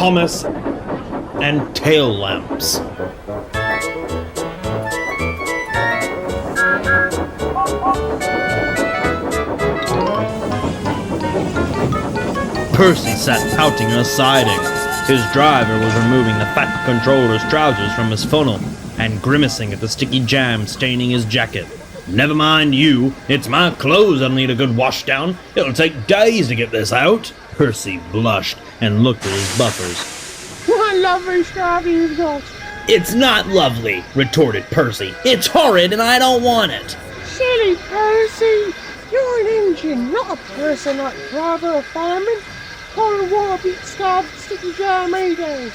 Thomas and tail lamps. Percy sat pouting on a siding. His driver was removing the fat controller's trousers from his funnel and grimacing at the sticky jam staining his jacket. "Never mind you, it's my clothes that'll need a good wash down. It'll take days to get this out." Percy blushed and looked at his buffers. What lovely stuff you've got. "It's not lovely," retorted Percy. "It's horrid and I don't want it." Silly Percy. You're an engine, not a person like driver or fireman. Cold water beats starved sticky jam any day.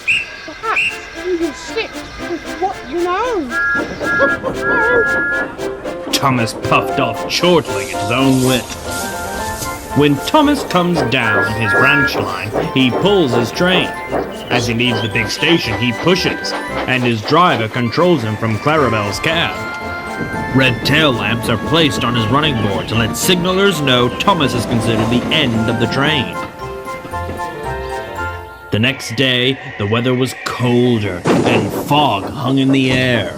Perhaps you can stick with what you know. Thomas puffed off, chortling at his own wit. When Thomas comes down his branch line, he pulls his train. As he leaves the big station, he pushes, and his driver controls him from Clarabelle's cab. Red tail lamps are placed on his running board to let signalers know Thomas is considered the end of the train. The next day, the weather was colder, and fog hung in the air.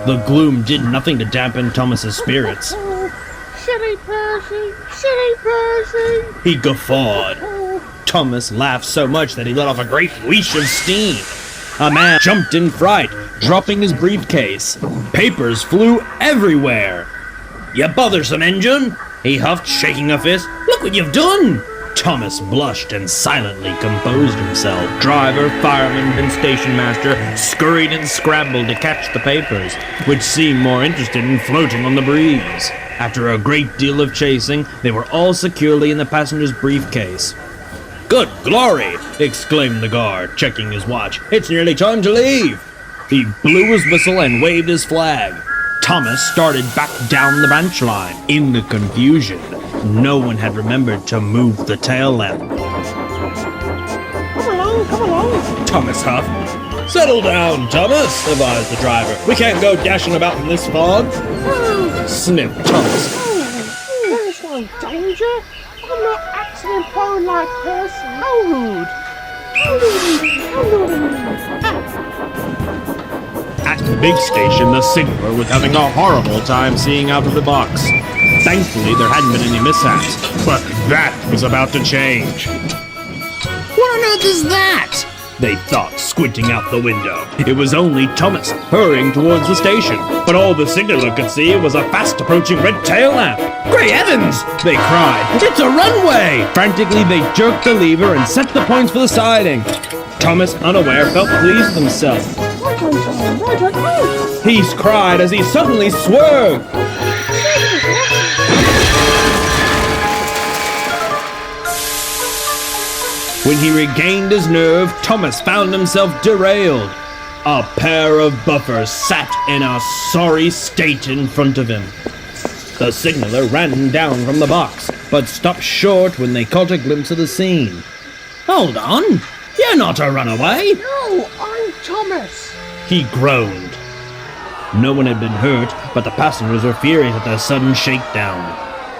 The gloom did nothing to dampen Thomas's spirits. Oh, silly Percy, silly Percy. He guffawed. Thomas laughed so much that he let off a great whoosh of steam. A man jumped in fright, dropping his briefcase. Papers flew everywhere. "You bothersome engine," he huffed, shaking a fist. "Look what you've done!" Thomas blushed and silently composed himself. Driver, fireman, and station master scurried and scrambled to catch the papers, which seemed more interested in floating on the breeze. After a great deal of chasing, they were all securely in the passenger's briefcase. "Good glory!" exclaimed the guard, checking his watch. "It's nearly time to leave." He blew his whistle and waved his flag. Thomas started back down the branch line. In the confusion, no one had remembered to move the tail lamp. Come along. Thomas huffed. "Settle down, Thomas," advised the driver. "We can't go dashing about in this fog." Sniffed Thomas. There's no danger. I'm not accident prone like Percy. Hold. At the big station, the signaller was having a horrible time seeing out of the box. Thankfully, there hadn't been any mishaps, but that was about to change. "What on earth is that?" they thought, squinting out the window. It was only Thomas, hurrying towards the station, but all the signaller could see was a fast-approaching red tail lamp. "Great heavens!" they cried. "It's a runway!" Frantically, they jerked the lever and set the points for the siding. Thomas, unaware, felt pleased with himself. Right on time, right on time. He cried as he suddenly swerved. When he regained his nerve, Thomas found himself derailed. A pair of buffers sat in a sorry state in front of him. The signaller ran down from the box, but stopped short when they caught a glimpse of the scene. "Hold on! You're not a runaway!" No, I'm Thomas. He groaned. No one had been hurt, but the passengers were furious at the sudden shakedown.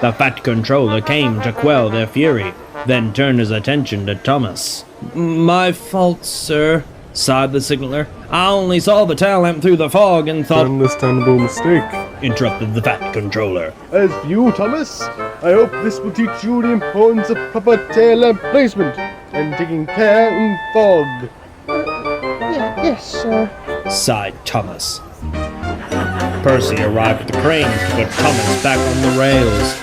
The fat controller came to quell their fury, then turned his attention to Thomas. "My fault, sir," sighed the signaller. "I only saw the tail lamp through the fog and thought—" Understandable mistake. interrupted the fat controller. As for you, Thomas, I hope this will teach you the importance of proper tail lamp placement and taking care in fog. Yes, sir. sighed Thomas. Percy arrived at the crane to put Thomas back on the rails.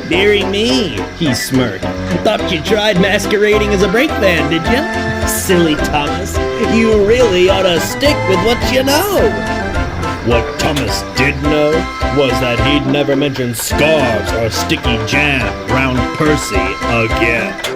"Dearie me," he smirked. "Thought you tried masquerading as a brake van, did you? Silly Thomas, you really ought to stick with what you know." What Thomas did know was that he'd never mention scarves or sticky jam round Percy again.